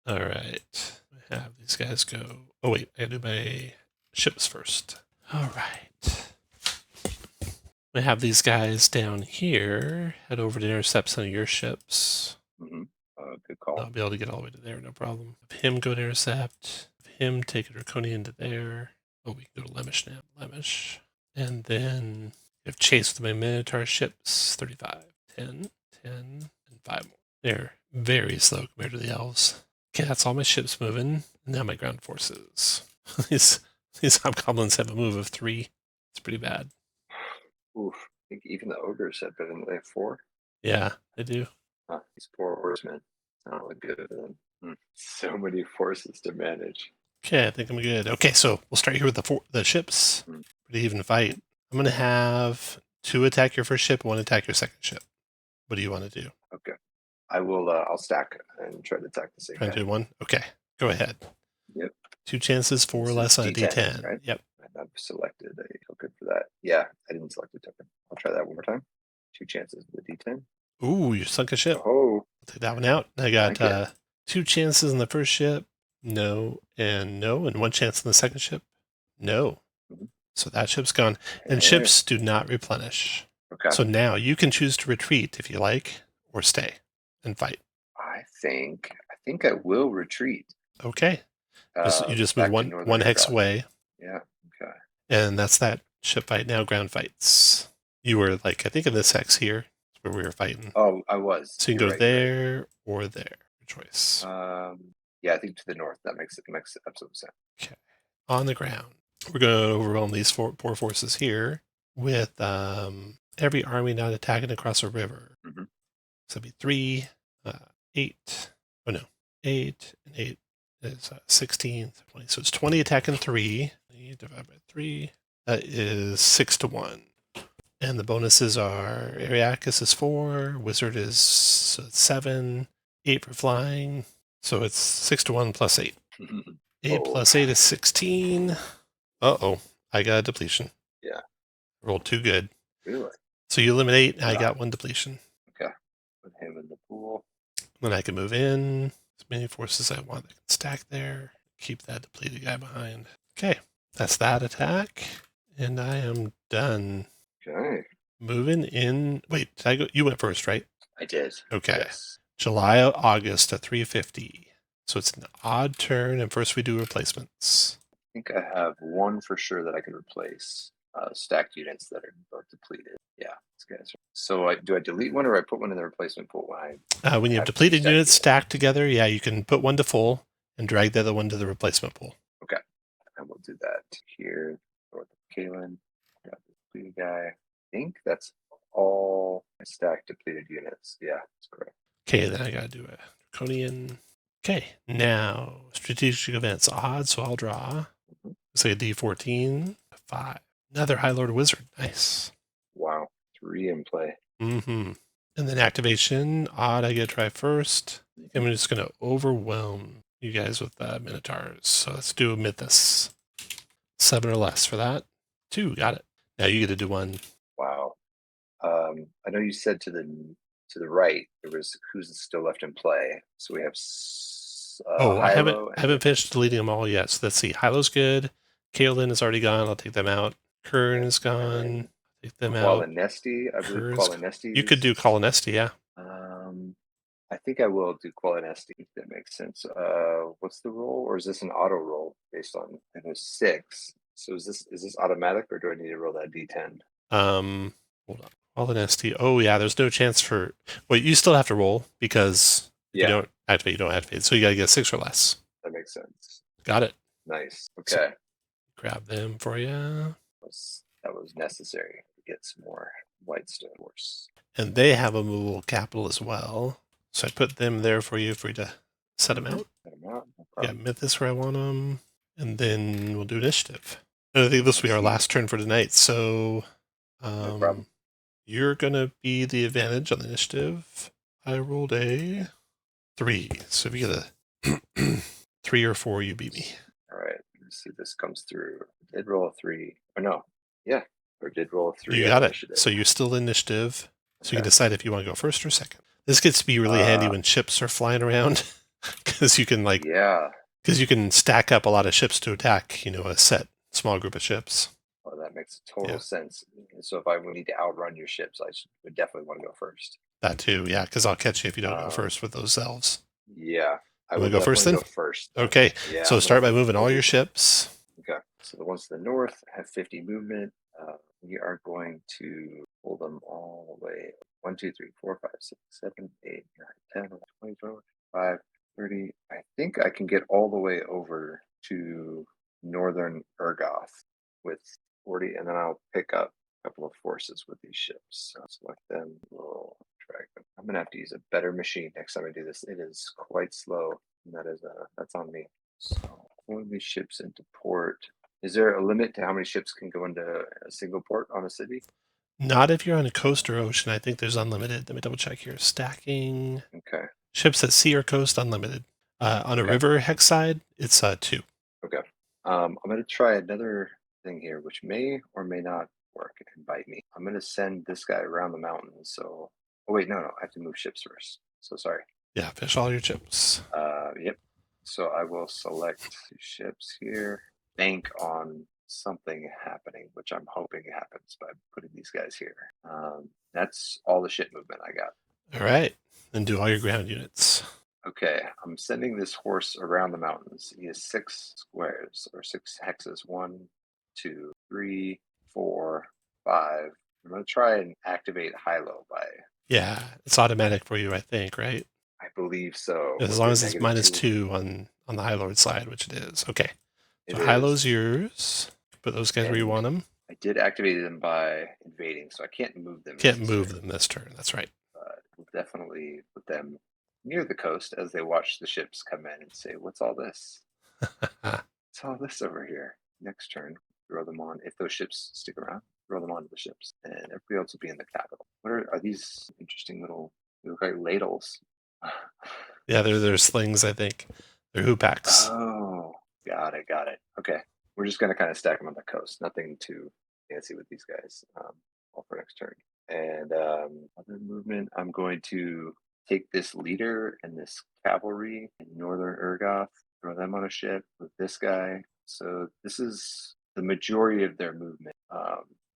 All right. I have these guys go. Oh, wait. I do my ships first. All right. I have these guys down here. Head over to intercept some of your ships. Good call. I'll be able to get all the way to there, no problem. Have him go to intercept. Have him take a Draconian to there. Oh, we can go to Lemish now. Lemish. And then I have chase with my Minotaur ships. 35. 10, 10, and 5 more. They're very slow compared to the elves. Okay, that's all my ships moving. And now my ground forces. these hobgoblins have a move of 3. It's pretty bad. Oof. I think even the ogres have better than they have 4. Yeah, they do. These poor horsemen. I don't look good at them. So many forces to manage. Okay, I think I'm good. Okay, so we'll start here with the ships. Pretty even fight. I'm going to have 2 attack your first ship, 1 attack your second ship. What do you want to do? Okay. I will. I'll stack and try to attack the same guy. Try to do 1? Okay, go ahead. Yep. 2 chances, 4 or less on a D10. Right? Yep. And I've selected a token for that. Yeah, I didn't select a token. I'll try that one more time. 2 chances with a D10. Ooh, you sunk a ship. Oh. I'll take that one out. I got 2 chances in the first ship. No, and 1 chance in the second ship. No. So that ship's gone. And ships do not replenish. Okay. So now you can choose to retreat if you like, or stay and fight. I think I will retreat. Okay. You just move one hex away. Yeah. Okay. And that's that ship fight. Now ground fights. You were like, I think in this hex here where we were fighting. Oh, I was. So you can go there or there. Your choice. Yeah, I think to the north. That makes absolute sense. Okay. On the ground, we're going to overwhelm these poor forces here with every army not attacking across a river. So it'd be 3, 8. Oh no, 8 and 8 is 16, 20. So it's 20 attacking 3. Divided by 3. That is 6 to 1. And the bonuses are Ariakas is 4, Wizard is 7, 8 for flying. So it's 6 to 1 plus 8. 8 plus 8 is 16. Uh-oh, I got a depletion. Yeah. Rolled 2 good. Really? So you eliminate, and I got 1 depletion. Okay. Put him in the pool. Then I can move in. As many forces I want, I can stack there. Keep that depleted guy behind. Okay, that's that attack. And I am done. Okay. Moving in. Wait, did I go? You went first, right? I did. Okay. Yes. July, August at 350. So it's an odd turn, and first we do replacements. I think I have 1 for sure that I can replace. Stacked units that are both depleted. Yeah, these guys. So do I delete 1 or I put 1 in the replacement pool when you have depleted units stacked together? Yeah, you can put 1 to full and drag the other one to the replacement pool. Okay, I will do that here. North of Kalen, got the depleted guy. I think that's all my stacked depleted units. Yeah, that's correct. Okay, then I got to do a Draconian. Okay, now strategic events odd, so I'll draw. It's like a D14, 5. Another High Lord Wizard. Nice. Wow. 3 in play. And then activation. Odd, I get to try first. I'm just going to overwhelm you guys with Minotaurs. So let's do a Mythos. 7 or less for that. 2, got it. Now you get to do 1. Wow. I know you said to the right there was who's still left in play. So we have Oh, I haven't Hilo I and haven't finished deleting them all yet. So let's see. Hilo's good. Kaelin is already gone. I'll take them out. Kern is gone. Take them out. Qualinesti. I believe Kur's. Qualinesti. You could do Colonesti, yeah. I think I will do Qualinesti. If that makes sense. What's the roll, or is this an auto roll based on? And there's 6. So is this automatic, or do I need to roll that D10? Hold on. Colonesti. Oh yeah, there's no chance for. Well, you still have to roll because if you don't activate, you don't activate. So you gotta get 6 or less. That makes sense. Got it. Nice. Okay. So, grab them for you. That was necessary to get some more whitestone horse. And they have a movable capital as well. So I put them there for you to set them out. Set them out. No Yeah, problem. Mythos where I want them. And then we'll do initiative. And I think this will be our last turn for tonight. So No problem. you're going to be the advantage on the initiative. I rolled a 3. So if you get a 3 or 4, you beat me. All right. Let's see if this comes through. I did roll a 3. Or no. Yeah. Or did roll a 3. You got it. So you're still initiative. So you can decide if you want to go first or second. This gets to be really handy when ships are flying around. Because you can because you can stack up a lot of ships to attack, a small group of ships. Oh, that makes total sense. So if I would need to outrun your ships, I would definitely want to go first. That too, yeah, because I'll catch you if you don't go first with those elves. Yeah. I would go first then? Go first. Okay, yeah, so start by moving all your ships. Okay, so the ones to the north have 50 movement. We are going to pull them all the way 1, 2, 3, 4, 5, 6, 7, 8, 9, 10, 11, 20, 21, 25, 30. I think I can get all the way over to northern Urgoth with 40, and then I'll pick up a couple of forces with these ships. So I'll select them, we'll drag them. I'm gonna have to use a better machine next time I do this. It is quite slow, and that's on me. So pulling these ships into port. Is there a limit to how many ships can go into a single port on a city? Not if you're on a coast or ocean. I think there's unlimited. Let me double check here. Stacking. Okay. Ships at sea or coast, unlimited. On a river hex side, it's 2. Okay. I'm going to try another thing here, which may or may not work and bite me. I'm going to send this guy around the mountains. So, oh wait, no, I have to move ships first. So sorry. Yeah, fish all your chips. Yep. So I will select ships here. Bank on something happening, which I'm hoping happens by putting these guys here. That's all the ship movement I got. All right. Then do all your ground units. Okay, I'm sending this horse around the mountains. He has 6 squares or 6 hexes. 1, 2, 3, 4, 5. I'm going to try and activate Hilo by. Yeah, it's automatic for you, I think, right? I believe so. As long as it's -2 on the High Lord side, which it is. Okay. So Hilo's yours. Put those guys where you want them. I did activate them by invading, so I can't move them. Can't move them this turn. That's right. But we'll definitely put them near the coast as they watch the ships come in and say, "What's all this? What's all this over here?" Next turn, throw them on. If those ships stick around, throw them onto the ships, and everybody else will be in the capital. What are these interesting little? They look like ladles. Yeah, they're slings. I think they're hoopax. Oh, got it. Okay, we're just gonna kind of stack them on the coast. Nothing too fancy with these guys. All for next turn. And other movement, I'm going to take this leader and this cavalry in northern Urgoth, throw them on a ship with this guy. So this is the majority of their movement.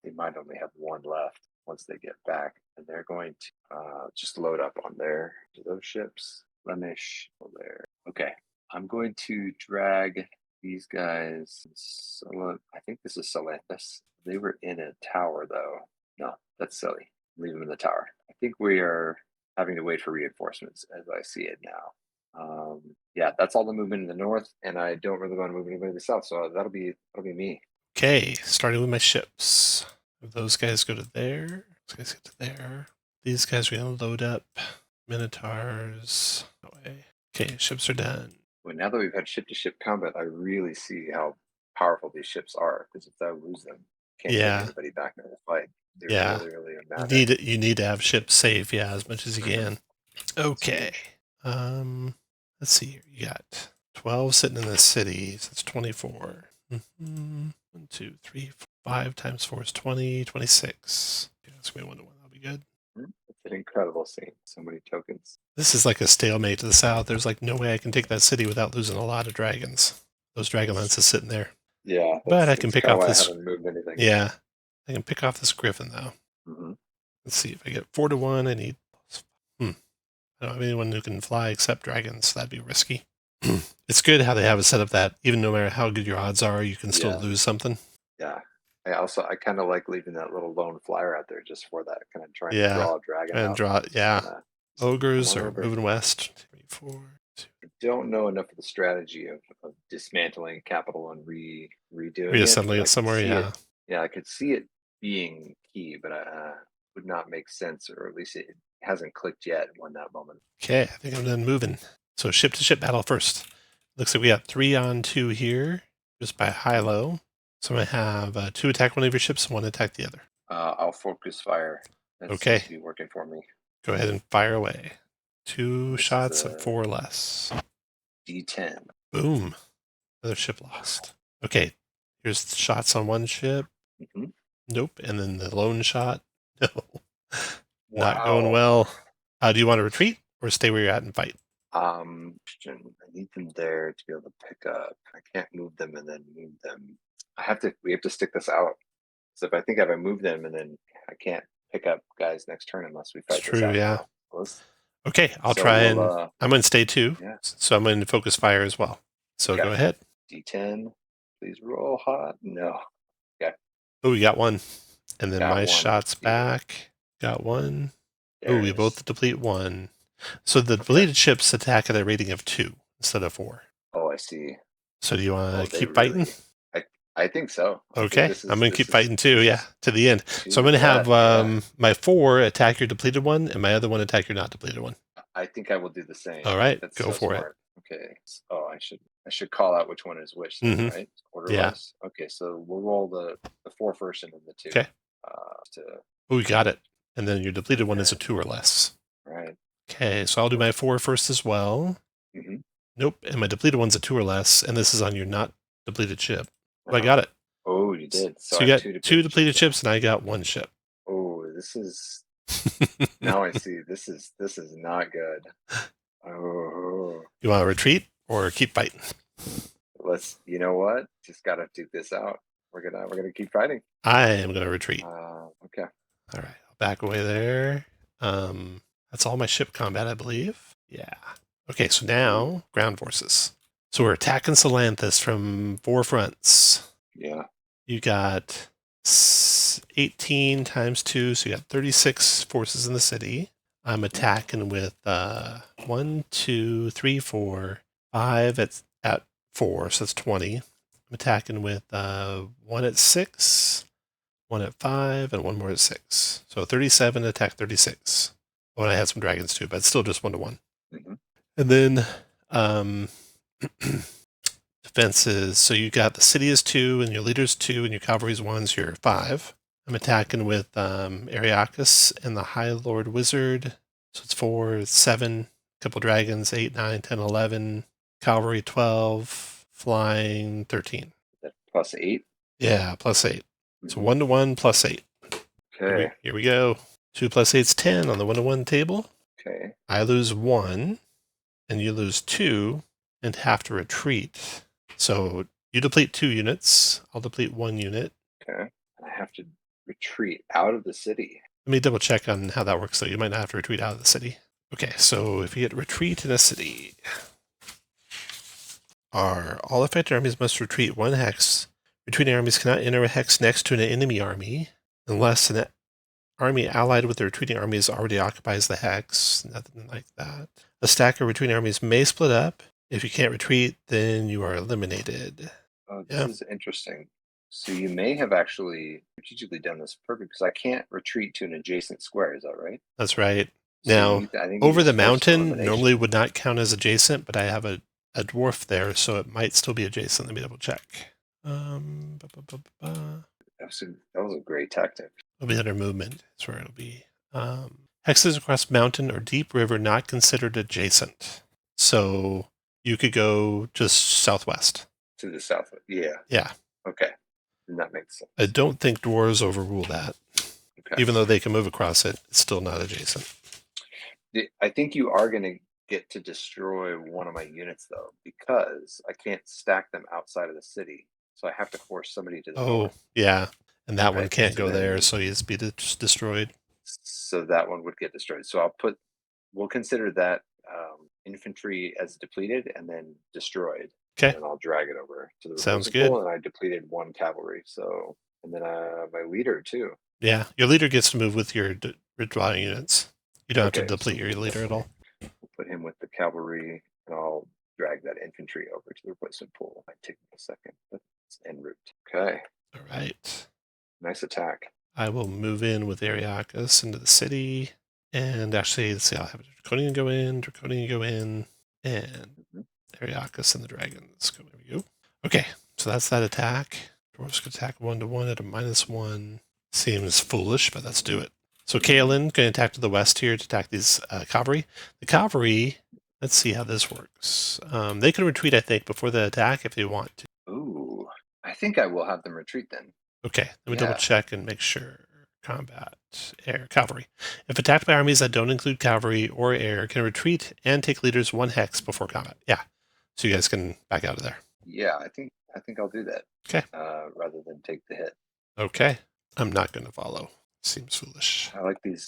They might only have 1 left once they get back, and they're going to just load up on those ships. Flemish there. Okay, I'm going to drag these guys. So I think this is Salanthus. They were in a tower though. No, that's silly. Leave them in the tower. I think we are having to wait for reinforcements as I see it now. Yeah, that's all the movement in the north, and I don't really want to move anybody to the south, so that'll be me. Okay, starting with my ships. Those guys go to there. Those guys get to there. These guys are going to load up. Minotaurs. Away. Okay, ships are done. Well, now that we've had ship-to-ship combat, I really see how powerful these ships are, because if I lose them, can't take anybody back in the fight. They're really you need to have ships safe, as much as you can. Okay. Let's see here. You got 12 sitting in the city, so that's 24. 1, 2, 3, 5 times 4 is 20, 26. Okay, that's going to be 1 to 1. That'll be good. It's an incredible scene. So many tokens. This is like a stalemate to the south. There's like no way I can take that city without losing a lot of dragons. Those DragonLance is sitting there. Yeah, But I can that's pick kind of off why this. I haven't moved anything. Yeah, I can pick off this Griffin though. Mm-hmm. Let's see if I get 4 to 1. I need. I don't have anyone who can fly except dragons. So that'd be risky. It's good how they have it set up that even no matter how good your odds are, you can still lose something. Yeah. I kind of like leaving that little lone flyer out there just for that, kind of trying to draw a dragon and out. Draw. Yeah. Ogres are over. moving west. 3, 4, 2. I don't know enough of the strategy of dismantling capital and redoing Reassembling it I somewhere. could see Yeah. Yeah, I could see it being key, but would not make sense, or at least it hasn't clicked yet when that moment. Okay, I think I'm done moving. So ship to ship battle first. Looks like we got 3 on 2 here, just by high-low. So I'm going to have 2 attack one of your ships and 1 attack the other. I'll focus fire. That Okay. seems to be working for me. Go ahead and fire away. 2 This shots of 4 or less. D10. Boom. Another ship lost. Okay, here's the shots on 1 ship. Mm-hmm. Nope. And then the lone shot. No. Wow. Not going well. Do you want to retreat or stay where you're at and fight? I need them there to be able to pick up. I can't move them and then move them. We have to stick this out. So if I move them and then I can't pick up guys next turn unless we fight this out. Yeah. Now. Okay, I'll try and I'm going to stay 2. Yeah. So I'm going to focus fire as well. So go ahead. D10. Please roll hot. No. Okay. Oh, we got 1. And then my shot's back. Got 1. Oh, we both deplete 1. So the depleted ships attack at a rating of 2 instead of 4. Oh, I see. So do you want to keep fighting? I think so. Okay, I'm going to keep fighting too, to the end. So I'm going to have my 4 attack your depleted one and my other 1 attack your not depleted one. I think I will do the same. All right, go for it. Okay. Oh, I should call out which one is which, then, right? Orderless. Yeah. Okay, so we'll roll the 4 first and then the 2. Okay. Oh, we got it. And then your depleted one is a 2 or less. Right. Okay, so I'll do my 4 first as well. Mm-hmm. Nope, and my depleted one's a 2 or less, and this is on your not depleted ship. Well, I got it. Oh, you did. So you got 2 depleted ships, and I got 1 ship. Oh, this is. Now I see. This is not good. Oh. You want to retreat or keep fighting? You know what? Just gotta duke this out. We're gonna keep fighting. I am gonna retreat. Okay. All right, I'll back away there. That's all my ship combat, I believe. Yeah. Okay, so now ground forces. So we're attacking Feal-Thas from 4 fronts. Yeah. You got 18 times 2, so you got 36 forces in the city. I'm attacking with 1, 2, 3, 4, 5 at 4, so that's 20. I'm attacking with 1 at 6, 1 at 5, and 1 more at 6. So 37 attack 36. Well, I had some dragons too, but it's still just 1 to 1. Mm-hmm. And then defenses. So you got the city is 2, and your leader's 2, and your cavalry's 1, so you're 5. I'm attacking with Ariakas and the High Lord Wizard. So it's 4, it's 7, couple dragons, 8, 9, 10, 11, cavalry 12, flying 13. That plus 8? Yeah, plus 8. So 1 to 1 plus 8. Okay. Here we go. 2 plus 8 is 10 on the 1 to 1 table. Okay. I lose 1, and you lose 2, and have to retreat. So you deplete 2 units. I'll deplete 1 unit. Okay. I have to retreat out of the city. Let me double check on how that works, though. You might not have to retreat out of the city. Okay, so if you get retreat in a city, all affected armies must retreat 1 hex. Retreating armies cannot enter a hex next to an enemy army unless an army allied with the retreating armies already occupies the hex. Nothing like that. A stack of retreating armies may split up. If you can't retreat, then you are eliminated. Oh, this is interesting. So you may have actually strategically done this perfect because I can't retreat to an adjacent square. Is that right? That's right. Now, over the mountain normally would not count as adjacent, but I have a dwarf there, so it might still be adjacent. Let me double check. That was a great tactic. It'll be under movement. That's where it'll be. Hexes across mountain or deep river not considered adjacent. So you could go just southwest. To the southwest. Yeah. Yeah. Okay. And that makes sense. I don't think dwarves overrule that. Okay. Even though they can move across it, it's still not adjacent. I think you are going to get to destroy one of my units though, because I can't stack them outside of the city. So I have to force somebody to the Oh, north. yeah. And that one Right? can't So go there, then, so he's be destroyed. so that one would get destroyed. So we'll consider that infantry as depleted and then destroyed. Okay. And then I'll drag it over to the Sounds replacement good. pool, and I depleted one cavalry. So, and then my leader too. Yeah, your leader gets to move with your withdrawing units. You don't have to Okay, deplete so your leader at all. we'll put him with the cavalry, and I'll drag that infantry over to the replacement pool. Might take me a second, but it's en route. Okay, All right. nice attack. I will move in with Ariakas into the city. And actually, let's see, I'll have a Draconian go in, and Ariakas and the dragons go. There we go. Okay, so that's that attack. Dwarves could attack 1-1 at a -1. Seems foolish, but let's do it. So Kaelin going to attack to the west here to attack these cavalry. The cavalry, let's see how this works. They can retreat, I think, before the attack if they want to. Ooh, I think I will have them retreat then. Okay, let me Yeah. double check and make sure. Combat, air, cavalry. If attacked by armies that don't include cavalry or air, can retreat and take leaders 1 hex before combat. Yeah, so you guys can back out of there. Yeah, I think I'll do that. Okay. Rather than take the hit. Okay, I'm not going to follow. Seems foolish. I like the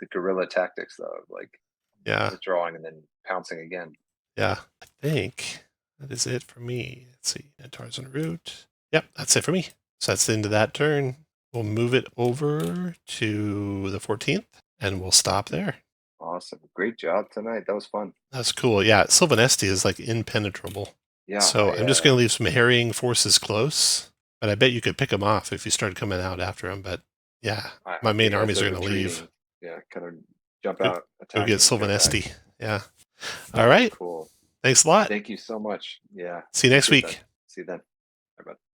guerrilla tactics though, like Yeah, withdrawing and then pouncing again. yeah. I think that is it for me. Let's see. Tarzan route. Yep, that's it for me. So that's the end of that turn. We'll move it over to the 14th, and we'll stop there. Awesome. Great job tonight. That was fun. That's cool. Yeah, Silvanesti is like impenetrable. Yeah. So I'm just going to leave some harrying forces close, but I bet you could pick them off if you started coming out after them. But yeah, my main armies are going to leave. Yeah, kind of jump out, go attack, get Silvanesti. Yeah. All right. Cool. Thanks a lot. Thank you so much. Yeah. See you next week. See you then. Bye-bye.